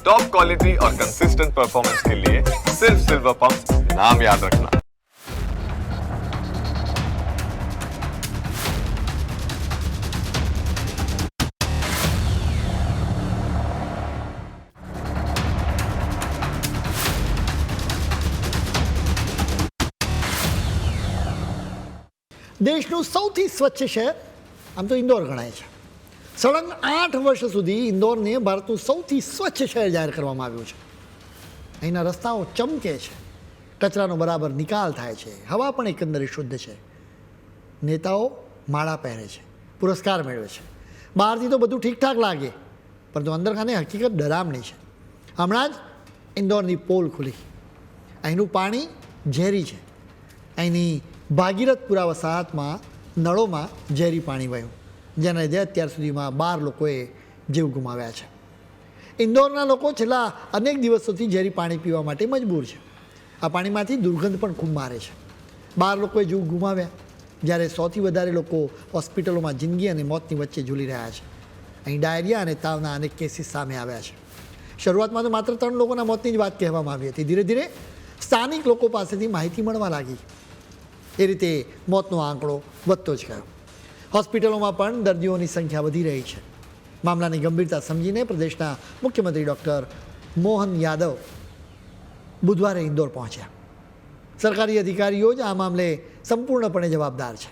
Top quality और consistent performance के लिए सिर्फ सिल्वर पंप नाम याद रखना। દેશનું સૌથી સ્વચ્છ શહેર આમ તો ઇન્દોર ગણાય છે. સળંગ 8 વર્ષ સુધી ઇન્દોરને ભારતનું સૌથી સ્વચ્છ શહેર જાહેર કરવામાં આવ્યું છે. અહીંના રસ્તાઓ ચમકે છે, કચરાનો બરાબર નિકાલ થાય છે, હવા પણ એકંદરે શુદ્ધ છે. નેતાઓ માળા પહેરે છે, પુરસ્કાર મેળવે છે. બહારથી તો બધું ઠીકઠાક લાગે, પરંતુ અંદરખાને હકીકત ડરામણી છે. હમણાં જ ઇન્દોરની પોલ ખુલી. અહીંનું પાણી ઝેરી છે. અહીંની ભાગીરથપુરા વસાહતમાં નળોમાં ઝેરી પાણી વહ્યું, જેના લીધે અત્યાર સુધીમાં 12 લોકોએ જીવ ગુમાવ્યા છે. ઇન્દોરના લોકો છેલ્લા અનેક દિવસોથી ઝેરી પાણી પીવા માટે મજબૂર છે. આ પાણીમાંથી દુર્ગંધ પણ ખૂબ મારે છે. 12 લોકોએ જીવ ગુમાવ્યા, જ્યારે 100થી વધારે લોકો હોસ્પિટલોમાં જિંદગી અને મોતની વચ્ચે ઝૂલી રહ્યા છે. અહીં ડાયરિયા અને તાવના અનેક કેસીસ સામે આવ્યા છે. શરૂઆતમાં તો માત્ર 3 લોકોના મોતની જ વાત કહેવામાં આવી હતી. ધીરે ધીરે સ્થાનિક લોકો પાસેથી માહિતી મળવા લાગી. એ રીતે મોતનો આંકડો વધતો જ ગયો. હોસ્પિટલોમાં પણ દર્દીઓની સંખ્યા વધી રહી છે. મામલાની ગંભીરતા સમજીને પ્રદેશના મુખ્યમંત્રી ડૉક્ટર મોહન યાદવ બુધવારે ઇન્દોર પહોંચ્યા. સરકારી અધિકારીઓ જ આ મામલે સંપૂર્ણપણે જવાબદાર છે.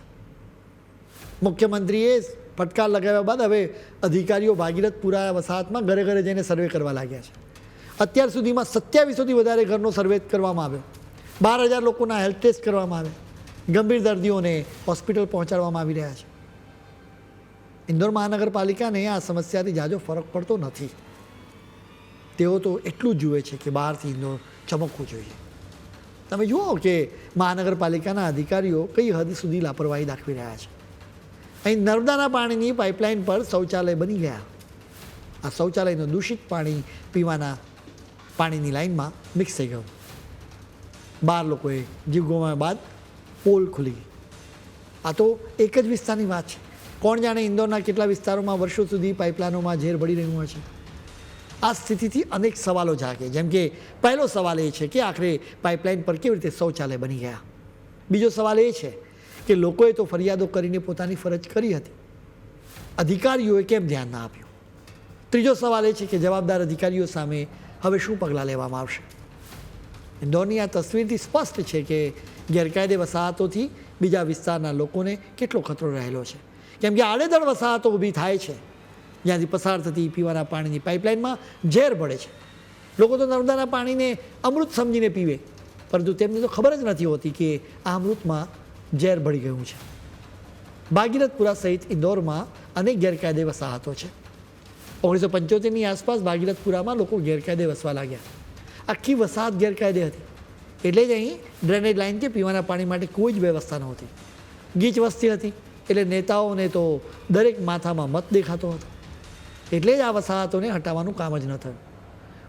મુખ્યમંત્રીએ ફટકાર લગાવ્યા બાદ હવે અધિકારીઓ ભાગીરથપુરા વસાહતમાં ઘરે ઘરે જઈને સર્વે કરવા લાગ્યા છે. અત્યાર સુધીમાં 2700થી વધારે ઘરનો સર્વે કરવામાં આવ્યો. 12,000 લોકોના હેલ્થ ટેસ્ટ કરવામાં આવ્યા. ગંભીર દર્દીઓને હોસ્પિટલ પહોંચાડવામાં આવી રહ્યા છે. ઇન્દોર મહાનગરપાલિકાને આ સમસ્યાથી ઝાઝો ફરક પડતો નથી. તેઓ તો એટલું જ જુએ છે કે બહારથી ઇન્દોર ચમકવું જોઈએ. તમે જુઓ કે મહાનગરપાલિકાના અધિકારીઓ કઈ હદ સુધી લાપરવાહી દાખવી રહ્યા છે. અહીં નર્મદાના પાણીની પાઇપલાઇન પર શૌચાલય બની ગયા. આ શૌચાલયનું દૂષિત પાણી પીવાના પાણીની લાઇનમાં મિક્સ થઈ ગયું. 12 લોકોએ જીવ ગુમાવ્યા બાદ પોલ ખુલી ગઈ. આ તો એક જ વિસ્તારની વાત છે. કોણ જાણે ઇન્દોરના કેટલા વિસ્તારોમાં વર્ષો સુધી પાઇપલાઇનોમાં ઝેર ભળી રહ્યું હોય છે. આ સ્થિતિથી અનેક સવાલો જાગે. જેમ કે પહેલો સવાલ એ છે કે આખરે પાઇપલાઇન પર કેવી રીતે શૌચાલય બની ગયા. બીજો સવાલ એ છે કે લોકોએ તો ફરિયાદો કરીને પોતાની ફરજ કરી હતી, અધિકારીઓએ કેમ ધ્યાન ના આપ્યું. ત્રીજો સવાલ એ છે કે જવાબદાર અધિકારીઓ સામે હવે શું પગલાં લેવામાં આવશે. ઇન્દોરની આ તસવીરથી સ્પષ્ટ છે કે ગેરકાયદે વસાહતોથી બીજા વિસ્તારના લોકોને કેટલો ખતરો રહેલો છે. કેમ કે આડેધડ વસાહતો ઊભી થાય છે જ્યાંથી પસાર થતી પીવાના પાણીની પાઇપલાઇનમાં ઝેર ભળે છે. લોકો તો નર્મદાના પાણીને અમૃત સમજીને પીવે, પરંતુ તેમને તો ખબર જ નથી હોતી કે આ અમૃતમાં ઝેર ભળી ગયું છે. ભાગીરથપુરા સહિત ઇન્દોરમાં અનેક ગેરકાયદે વસાહતો છે. 1975ની આસપાસ ભાગીરથપુરામાં લોકો ગેરકાયદે વસવા લાગ્યા. આખી વસાહત ગેરકાયદે હતી. એટલે જ અહીં ડ્રેનેજ લાઇન કે પીવાના પાણી માટે કોઈ જ વ્યવસ્થા નહોતી. ગીચ વસ્તી હતી, એટલે નેતાઓને તો દરેક માથામાં મત દેખાતો હતો. એટલે જ આ વસાહતોને હટાવવાનું કામ જ ન થયું.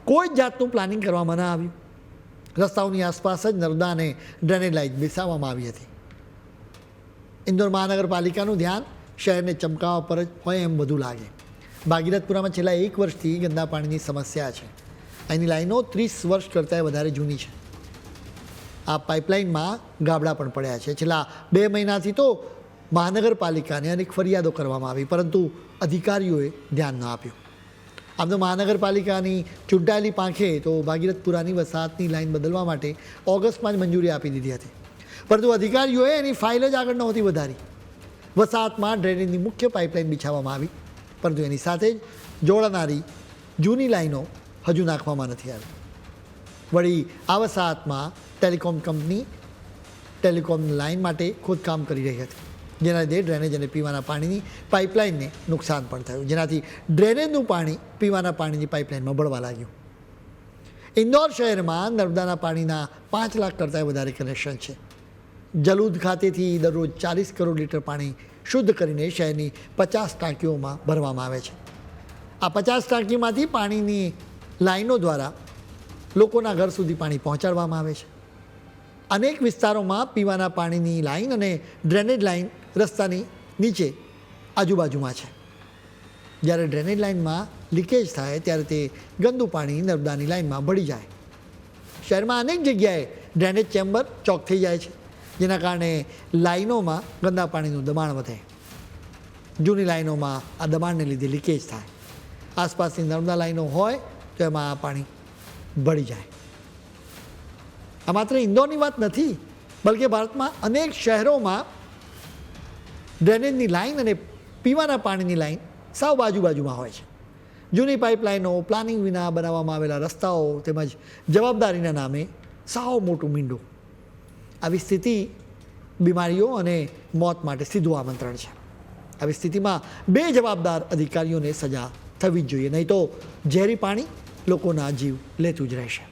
કોઈ જ જાતનું પ્લાનિંગ કરવામાં ન આવ્યું. રસ્તાઓની આસપાસ જ નર્મદા અને ડ્રેનેજ લાઇન બેસાડવામાં આવી હતી. ઇન્દોર મહાનગરપાલિકાનું ધ્યાન શહેરને ચમકાવવા પર જ હોય એમ બધું લાગે. ભાગીરથપુરામાં છેલ્લા 1 વર્ષથી ગંદા પાણીની સમસ્યા છે. અહીંની લાઈનો 30 વર્ષ કરતાં વધારે જૂની છે. આ પાઇપલાઇનમાં ગાબડા પણ પડ્યા છે. છેલ્લા 2 મહિનાથી તો મહાનગરપાલિકાને અનેક ફરિયાદો કરવામાં આવી, પરંતુ અધિકારીઓએ ધ્યાન ન આપ્યું. આમ તો મહાનગરપાલિકાની ચૂંટાયેલી પાંખે તો ભાગીરથપુરાની વસાહતની લાઇન બદલવા માટે ઓગસ્ટમાં જ મંજૂરી આપી દીધી હતી, પરંતુ અધિકારીઓએ એની ફાઇલ જ આગળ નહોતી વધારી. વસાહતમાં ડ્રેનેજની મુખ્ય પાઇપલાઇન બિછાવવામાં આવી, પરંતુ એની સાથે જ જોડનારી જૂની લાઈનો હજુ નાખવામાં નથી આવી. વળી આ વસાહતમાં ટેલિકોમ કંપની ટેલિકોમ લાઇન માટે ખોદકામ કરી રહી હતી, જેના લીધે ડ્રેનેજ અને પીવાના પાણીની પાઇપલાઇનને નુકસાન પણ થયું, જેનાથી ડ્રેનેજનું પાણી પીવાના પાણીની પાઇપલાઇનમાં ભળવા લાગ્યું. ઇન્દોર શહેરમાં નર્મદાના પાણીના 5 લાખ કરતાં વધારે કનેક્શન છે. જલુદ ખાતેથી દરરોજ 40 કરોડ લીટર પાણી શુદ્ધ કરીને શહેરની 50 ટાંકીઓમાં ભરવામાં આવે છે. આ 50 ટાંકીમાંથી પાણીની લાઈનો દ્વારા લોકોના ઘર સુધી પાણી પહોંચાડવામાં આવે છે. અનેક વિસ્તારોમાં પીવાના પાણીની લાઈન અને ડ્રેનેજ લાઈન રસ્તાની નીચે આજુબાજુમાં છે, જ્યારે ડ્રેનેજ લાઇનમાં લીકેજ થાય ત્યારે તે ગંદુ પાણી નર્મદાની લાઇનમાં ભળી જાય. શહેરમાં અનેક જગ્યાએ ડ્રેનેજ ચેમ્બર ચોક થઈ જાય છે, જેના કારણે લાઈનોમાં ગંદા પાણીનું દબાણ વધે. જૂની લાઈનોમાં આ દબાણને લીધે લીકેજ થાય. આસપાસની નર્મદા લાઈનો હોય તો એમાં આ પાણી ભળી જાય. આ માત્ર ઇન્દોરની વાત નથી, બલકે ભારતમાં અનેક શહેરોમાં ડ્રેનેજની લાઈન અને પીવાના પાણીની લાઈન સાવ બાજુમાં હોય છે. જૂની પાઇપલાઇનો, પ્લાનિંગ વિના બનાવવામાં આવેલા રસ્તાઓ તેમજ જવાબદારીના નામે સાવ મોટું મીંડું. આવી સ્થિતિ બીમારીઓ અને મોત માટે સીધું આમંત્રણ છે. આવી સ્થિતિમાં બે જવાબદાર અધિકારીઓને સજા થવી જ જોઈએ, નહીં તો ઝેરી પાણી લોકોના જીવ લેતું જ રહેશે.